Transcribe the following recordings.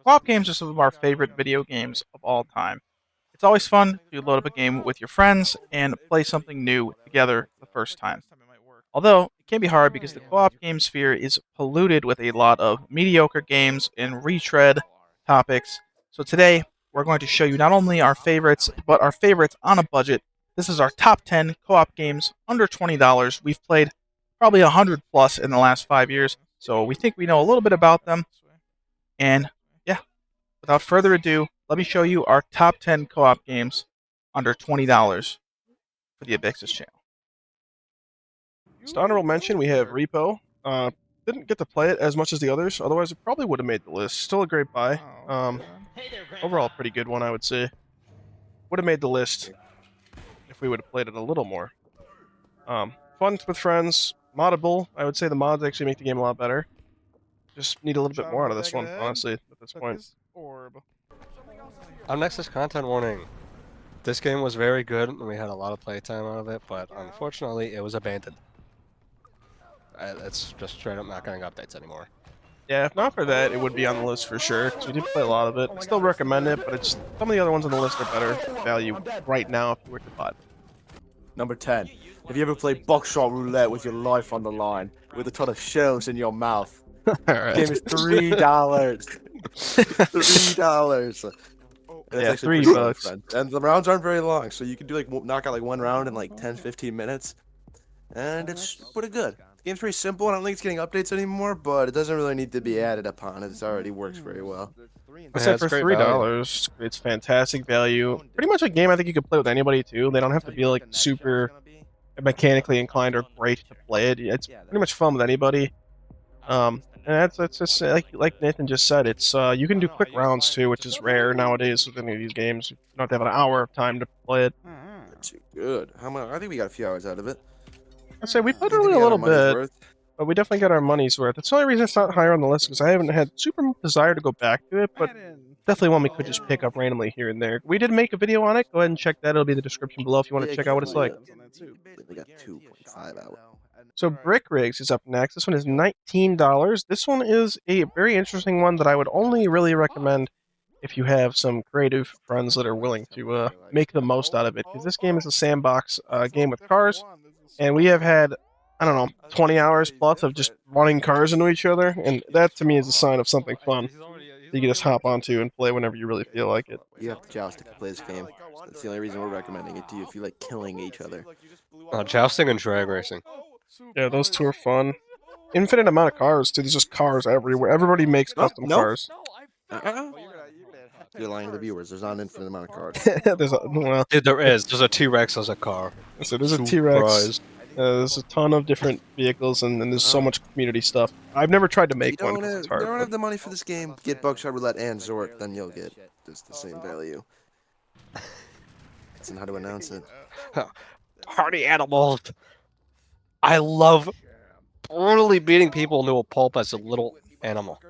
Co-op games are some of our favorite video games of all time. It's always fun to load up a game with your friends and play something new together the first time. Although, it can be hard because the co-op game sphere is polluted with a lot of mediocre games and retread topics. So today, we're going to show you not only our favorites, but our favorites on a budget. This is our top 10 co-op games under $20. We've played probably 100 plus in the last 5 years, so we think we know a little bit about them. And yeah, without further ado, let me show you our top 10 co op games under $20 for the Abixis channel. Just honorable mention, we have Repo. Didn't get to play it as much as the others, otherwise it probably would have made the list. Still a great buy. Overall, pretty good one, I would say. Would have made the list if we would have played it a little more. Fun with friends, moddable. I would say the mods actually make the game a lot better. Just need a little bit more out of this one, honestly, at this point. Our next is content warning. This game was very good and we had a lot of playtime out of it, but unfortunately it was abandoned. It's just straight up not getting updates anymore. Yeah, if not for that, it would be on the list for sure, because we did play a lot of it. I still recommend it, but it's some of the other ones on the list are better value right now if you were to buy them. Number 10. Have you ever played Boxaw Roulette with your life on the line, with a ton of shells in your mouth? Alright. The game is $3. $3. And Yeah, actually $3. Fun. And the rounds aren't very long, so you can do like knock out like one round in like 10-15 minutes. And it's pretty good. The game's pretty simple. I don't think it's getting updates anymore, but it doesn't really need to be added upon. It already works very well. I say it's for great $3, it's fantastic value. Pretty much a game I think you could play with anybody too. They don't have to be like super mechanically inclined or great to play it. It's pretty much fun with anybody. And that's just like Nathan just said. It's you can do quick rounds too, which is rare nowadays with any of these games. You don't have to have an hour of time to play it. It's good. How much? I think we got a few hours out of it. I'd say we played You it think a we got little our money's bit, worth? but we definitely got our money's worth. It's the only reason it's not higher on the list because I haven't had super desire to go back to it, but definitely one we could just pick up randomly here and there. We did make a video on it. Go ahead and check that. It'll be in the description below if you want to check out what it's like. We got 2.5 hours. So Brick Rigs is up next. This one is $19. This one is a very interesting one that I would only really recommend if you have some creative friends that are willing to make the most out of it. Because this game is a sandbox game with cars, and we have had, I don't know, 20 hours plus of just running cars into each other, and that to me is a sign of something fun. You can just hop onto and play whenever you really feel like it. You have to joust to play this game. That's the only reason we're recommending it to you if you like killing each other. Jousting and drag racing. Yeah, those two are fun. Infinite amount of cars too. There's just cars everywhere. Everybody makes custom cars. You're lying to the viewers. There's not an infinite amount of cards. Well, Dude, there is. There's a T-Rex as a car. so there's a T-Rex. There's a ton of different vehicles, and there's so much community stuff. I've never tried to make one because it's If you hard. don't But have the money for this game, get Boxaw Roulette and Zort, then you'll get just the same value. That's how to announce it. Party animals. I love brutally beating people into a pulp as a little animal.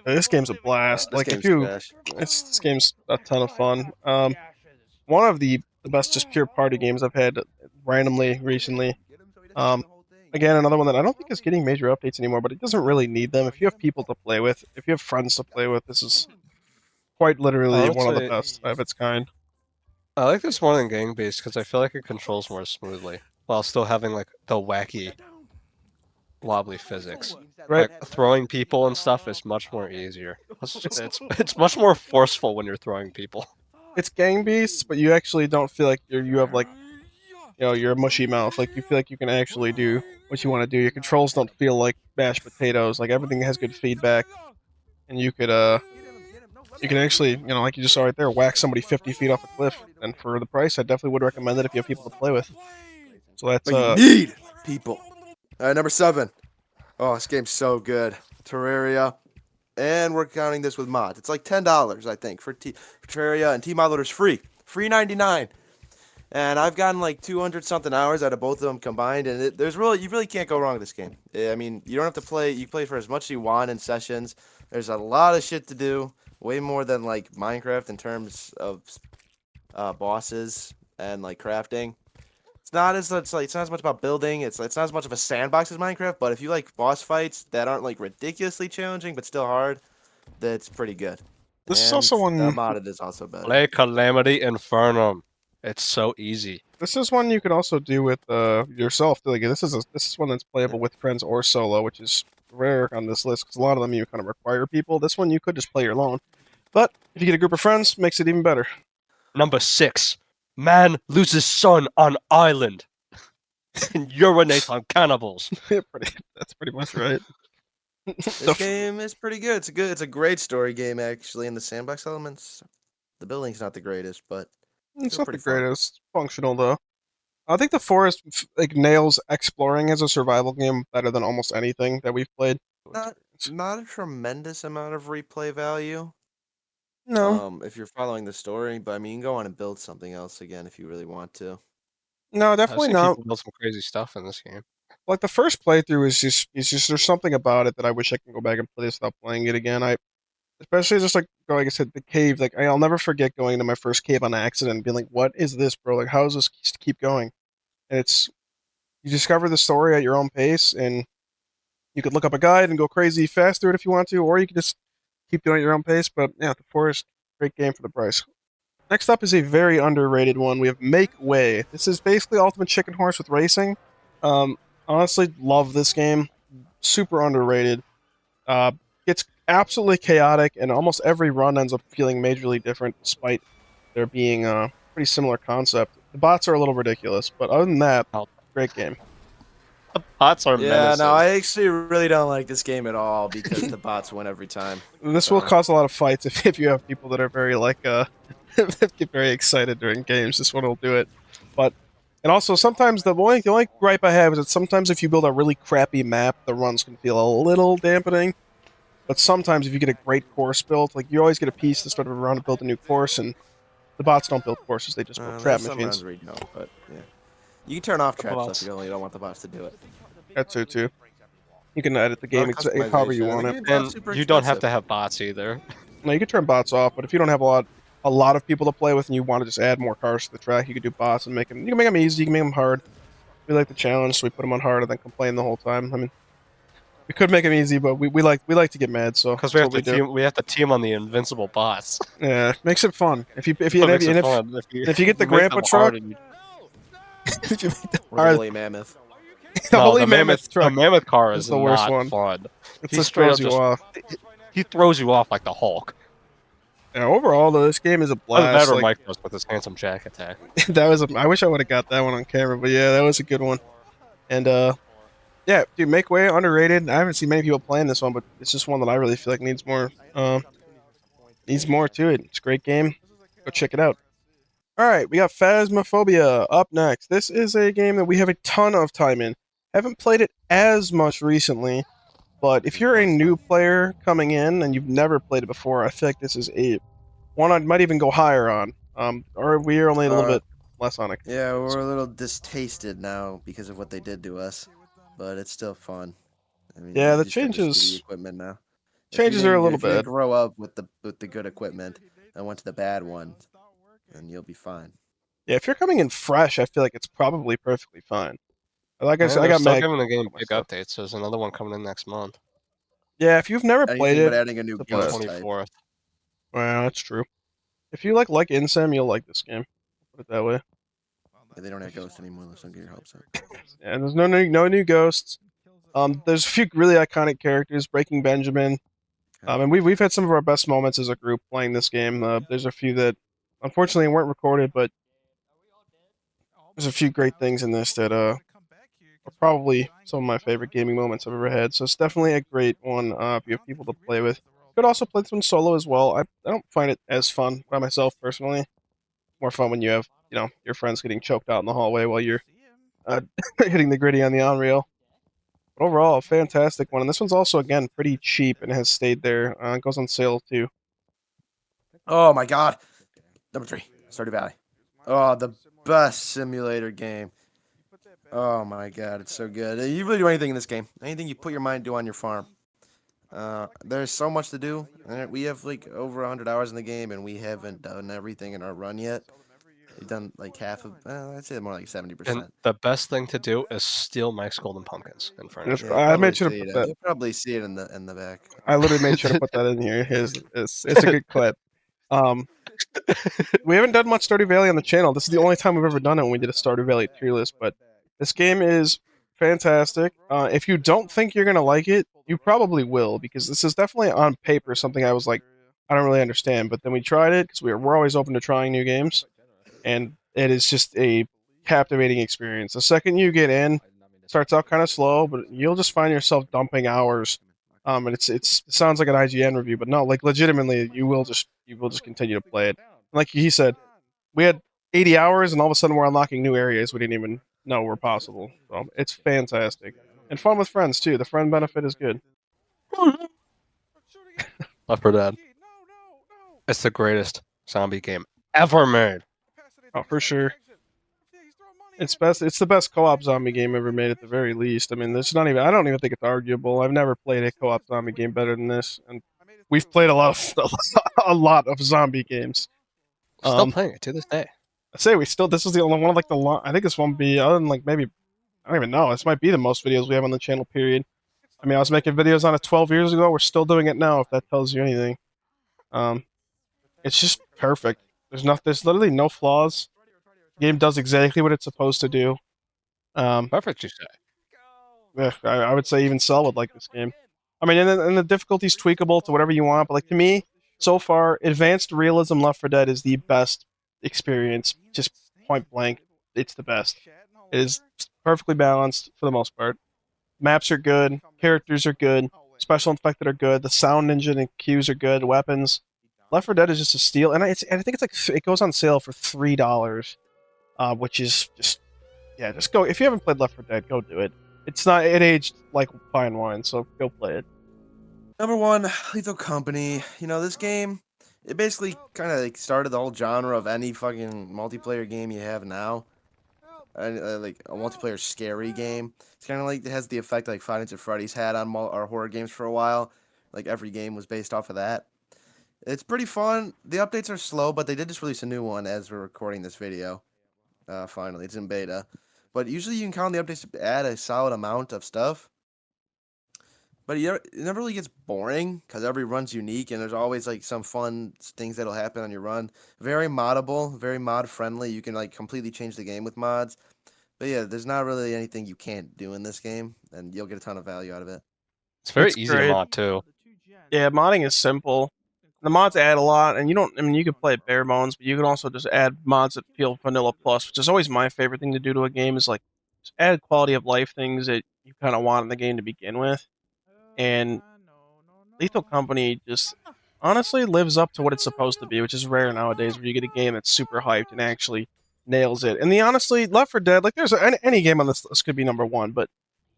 this game's a blast. This Like game's if you, trash. this game's a ton of fun. One of the best just pure party games I've had randomly recently. Again, another one that I don't think is getting major updates anymore, but it doesn't really need them. If you have people to play with, if you have friends to play with, this is quite literally one of the best of its kind. I like this more than Gang Beasts because I feel like it controls more smoothly while still having like the wacky, wobbly physics. Right. Like throwing people and stuff is much more easier. It's much more forceful when you're throwing people. It's Gang Beasts, but you actually don't feel like you have like, you're a mushy mouth. Like you feel like you can actually do what you want to do. Your controls don't feel like mashed potatoes. Like everything has good feedback, and you can actually, like you just saw right there, whack somebody 50 feet off a cliff. And for the price, I definitely would recommend it if you have people to play with. So that's But you need people. Number 7. Oh, this game's so good. Terraria. And we're counting this with mods. It's like $10, I think, for Terraria, and T-Mod Loader's free. Free 99. And I've gotten like 200 something hours out of both of them combined, and you really can't go wrong with this game. I mean, you don't have to play. You play for as much as you want in sessions. There's a lot of shit to do, way more than like Minecraft in terms of bosses and like crafting. It's not as much about building. It's not as much of a sandbox as Minecraft. But if you like boss fights that aren't like ridiculously challenging but still hard, that's pretty good. This is And also one. modded is also better. Play Calamity Infernum. It's so easy. This is one you can also do with yourself. Like this is one that's playable with friends or solo, which is rare on this list because a lot of them you kind of require people. This one you could just play alone, but if you get a group of friends, makes it even better. Number 6. Man loses son on island. And urinate on cannibals. That's pretty much right. This game is pretty good. It's a great story game actually. And the sandbox elements, the building's not the greatest, but It's still not the pretty fun. greatest. Functional though. I think the forest like nails exploring as a survival game better than almost anything that we've played. Not a tremendous amount of replay value. No, If you're following the story, but I mean, you can go on and build something else again if you really want to. no, I've definitely seen not. people build some crazy stuff in this game. Like the first playthrough is just there's something about it that I wish I can go back and play this without playing it again. Especially just like I said, the cave. Like I'll never forget going to my first cave on accident and being like, "What is this, bro? Like, how does this keep going?" And it's you discover the story at your own pace, and you could look up a guide and go crazy fast through it if you want to, or you could just keep doing it at your own pace. But yeah, the forest, great game for the price. Next up is a very underrated one. We have Make Way. This is basically Ultimate Chicken Horse with racing. Um, honestly, love this game. Super underrated. Uh, it's absolutely chaotic, and almost every run ends up feeling majorly different, despite there being a pretty similar concept. The bots are a little ridiculous, but other than that, Oh, great game. the bots are Yeah, menacing. no, I actually really don't like this game at all because the bots win every time. This will cause a lot of fights if you have people that are very like that get very excited during games. This one will do it, but and also sometimes the only gripe I have is that sometimes if you build a really crappy map, the runs can feel a little dampening. But sometimes if you get a great course built, like you always get a piece to start of a run to build a new course, and the bots don't build courses; they just build trap There's some machines. rounds where you don't, but yeah. You can turn off The trap stuff bots. if you don't want the bots to do it. That's it too. You can edit the A lot game of however you customization, and the want it. game's not And super you don't have expensive. to have bots either. Now you can turn bots off, but if you don't have a lot of people to play with, and you want to just add more cars to the track, you can do bots and make them. You can make them easy. You can make them hard. We like the challenge, so we put them on hard and then complain the whole time. I mean, we could make them easy, but we like to get mad, so Because that's what we do. we have to team on the invincible bots. Yeah, makes it fun. If you if you That and if, makes it and if, fun. if you get the you make grandpa them truck, hard and if you make the, Or the woolly mammoth. the No, holy mammoth the truck mammoth car is is the worst not one. fun. It He just straight up throws you just off. he throws you off like the Hulk. Yeah, overall, though, this game is a Either that blast. or Like Micros with his handsome jack attack. that was. I wish I would have got that one on camera, but yeah, that was a good one. And yeah, dude, Make Way underrated. I haven't seen many people playing this one, but it's just one that I really feel like needs more to it. It's a great game. Go check it out. All right, we got Phasmophobia up next. This is a game that we have a ton of time in. Haven't played it as much recently, but if you're a new player coming in and you've never played it before, I feel like this is a one I might even go higher on. Or we are only a little bit less on it. Yeah, we're a little distasted now because of what they did to us, but it's still fun. I mean, Yeah, you the just got the shitty changes equipment now. changes are a little If you didn't bad. grow up with the good equipment and went to the bad one, then you'll be fine. Yeah, if you're coming in fresh, I feel like it's probably perfectly fine. Like I And said, I they're got still Mag giving the game my big stuff. updates. There's another one coming in next month, Yeah, if you've never played Anything but it, adding a new it's a June blast. ghost type. 24th. Well, that's true. If you like Insem, you'll like this game. Put it that way. Yeah, they don't have ghosts anymore. Let's not get your hopes up. And there's no new ghosts. There's a few really iconic characters. Breaking Benjamin. And we've had some of our best moments as a group playing this game. There's a few that unfortunately weren't recorded, but there's a few great things in this that are probably some of my favorite gaming moments I've ever had. So it's definitely a great one if you have people to play with. Could also play this one solo as well. I don't find it as fun by myself personally. More fun when you have your friends getting choked out in the hallway while you're uh, hitting the gritty on the on rail. But overall, a fantastic one. And this one's also again pretty cheap and has stayed there. It goes on sale too. Oh my god. Number 3, Stardew Valley. Oh, the best simulator game. Oh my god, it's so good. You really do anything in this game. Anything you put your mind to on your farm. There's so much to do. We have like over 100 hours in the game, and we haven't done everything in our run yet. You've done like half of. I'd say more like 70%. And the best thing to do is steal Mike's golden pumpkins in furniture. Yeah, I made sure to see put it. that. You'll probably see it in the back. I literally made sure to put that in here. It's a good clip. We haven't done much Stardew Valley on the channel. This is the only time we've ever done it when we did a Stardew Valley tier list, but this game is fantastic. If you don't think you're gonna like it, you probably will, because this is definitely on paper something I was like, I don't really understand. But then we tried it because we're always open to trying new games, and it is just a captivating experience. The second you get in, it starts out kind of slow, but you'll just find yourself dumping hours. And it sounds like an IGN review, but no, like legitimately, you will just continue to play it. Like he said, we had 80 hours, and all of a sudden we're unlocking new areas we didn't even know were possible. So it's fantastic and fun with friends too. The friend benefit is good. Left 4 Dead. It's the greatest zombie game ever made. Oh, for sure. It's best. It's the best co-op zombie game ever made, at the very least. I mean, there's not even. I don't even think it's arguable. I've never played a co-op zombie game better than this, and we've played a lot of a lot of zombie games. Still playing it to this day. I say we still. This is the only one of like I think this won't be other than like maybe. I don't even know. This might be the most videos we have on the channel. Period. I mean, I was making videos on it 12 years ago. We're still doing it now. If that tells you anything. It's just perfect. There's literally no flaws. The game does exactly what it's supposed to do. Perfect, you say. Yeah, I would say even Cell would like this game. I mean, and the difficulty's tweakable to whatever you want, but like to me, so far, advanced realism Left 4 Dead is the best experience. Just point blank, it's the best. It is perfectly balanced for the most part. Maps are good, characters are good, special infected are good, the sound engine and cues are good, weapons. Left 4 Dead is just a steal, and I think it's like it goes on sale for $3, which is just just go. If you haven't played Left 4 Dead, go do it. It aged like fine wine, so go play it. Number 1, Lethal Company. You know, this game, it basically kind of like started the whole genre of any fucking multiplayer game you have now. Like a multiplayer scary game. It's kind of like it has the effect like Five Nights at Freddy's had on our horror games for a while. Like every game was based off of that. It's pretty fun. The updates are slow, but they did just release a new one as we're recording this video. Finally, it's in beta. But usually you can count on the updates to add a solid amount of stuff. But it never really gets boring because every run's unique and there's always like some fun things that'll happen on your run. Very moddable, very mod friendly. You can like completely change the game with mods. But yeah, there's not really anything you can't do in this game, and you'll get a ton of value out of it. It's very It's easy to great. mod too. Yeah, modding is simple. The mods add a lot, and you don't. I mean, you can play it bare bones, but you can also just add mods that feel vanilla plus, which is always my favorite thing to do to a game. Is like just add quality of life things that you kind of want in the game to begin with. And Lethal Company just honestly lives up to what it's supposed to be, which is rare nowadays, where you get a game that's super hyped and actually nails it. And honestly, Left 4 Dead, like there's any game on this list could be number one, but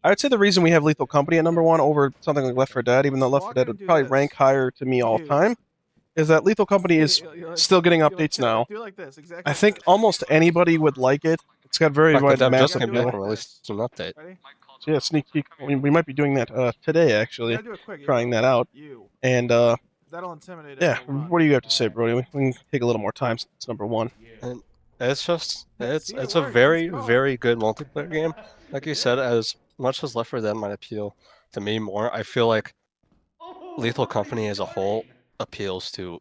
I would say the reason we have Lethal Company at number one over something like Left 4 Dead, even though Left 4 Dead would probably rank higher to me all time, is that Lethal Company is still getting updates now. I think almost anybody would like it. It's got very In fact, the wide dev just massive came back appeal. and released an update. So yeah, sneak peek. We might be doing that today, actually, trying that out. And yeah, what do you have to say, Brody? We can take a little more time since it's number one. And it's just it's a very, very good multiplayer game. Like you said, as much as Left 4 Dead might appeal to me more, I feel like Lethal Company as a whole appeals to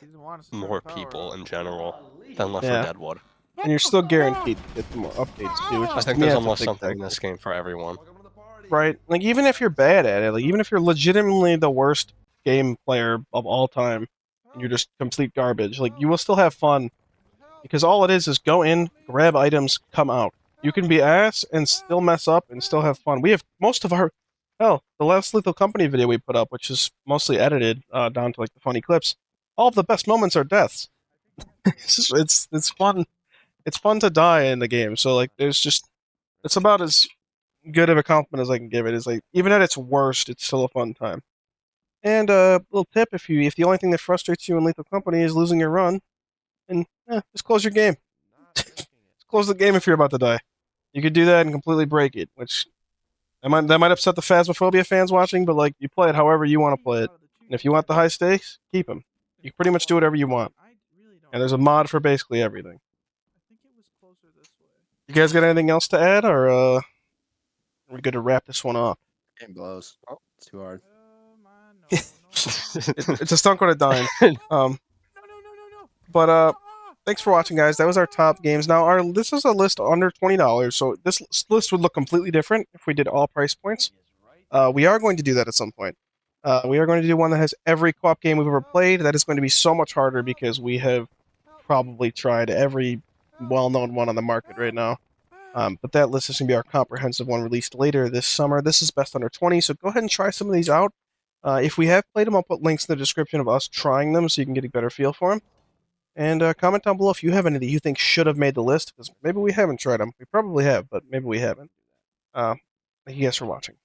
more people in general than Left 4 Yeah. Dead would. And you're still guaranteed to get more updates too, which I is, think to me, there's that's a almost big something in factor. this game for everyone. Right? Like even if you're bad at it, like even if you're legitimately the worst game player of all time, and you're just complete garbage, like you will still have fun because all it is go in, grab items, come out. You can be ass and still mess up and still have fun. We have most of our the last Lethal Company video we put up, which is mostly edited down to like the funny clips. All of the best moments are deaths. It's fun. It's fun to die in the game. So like it's about as good of a compliment as I can give it. Is like even at its worst, it's still a fun time. And little tip: if the only thing that frustrates you in Lethal Company is losing your run, and just close your game. Just close the game if you're about to die. You could do that and completely break it, which that might upset the Fasmophobia fans watching, but like you play it however you want to play it. And if you want the high stakes, keep them. You can pretty much do whatever you want. And there's a mod for basically everything. You guys got anything else to add, or are we good to wrap this one up? Game blows. It's too hard. It's a stunk on a dime. But thanks for watching, guys. That was our top games. Now, this is a list under $20, so this list would look completely different if we did all price points. We are going to do that at some point. We are going to do one that has every co-op game we've ever played. That is going to be so much harder because we have probably tried every well-known one on the market right now. But that list is going to be our comprehensive one released later this summer. This is best under 20, so go ahead and try some of these out. If we have played them, I'll put links in the description of us trying them so you can get a better feel for them. And comment down below if you have any that you think should have made the list, because maybe we haven't tried them. We probably have, but maybe we haven't. Thank you guys for watching.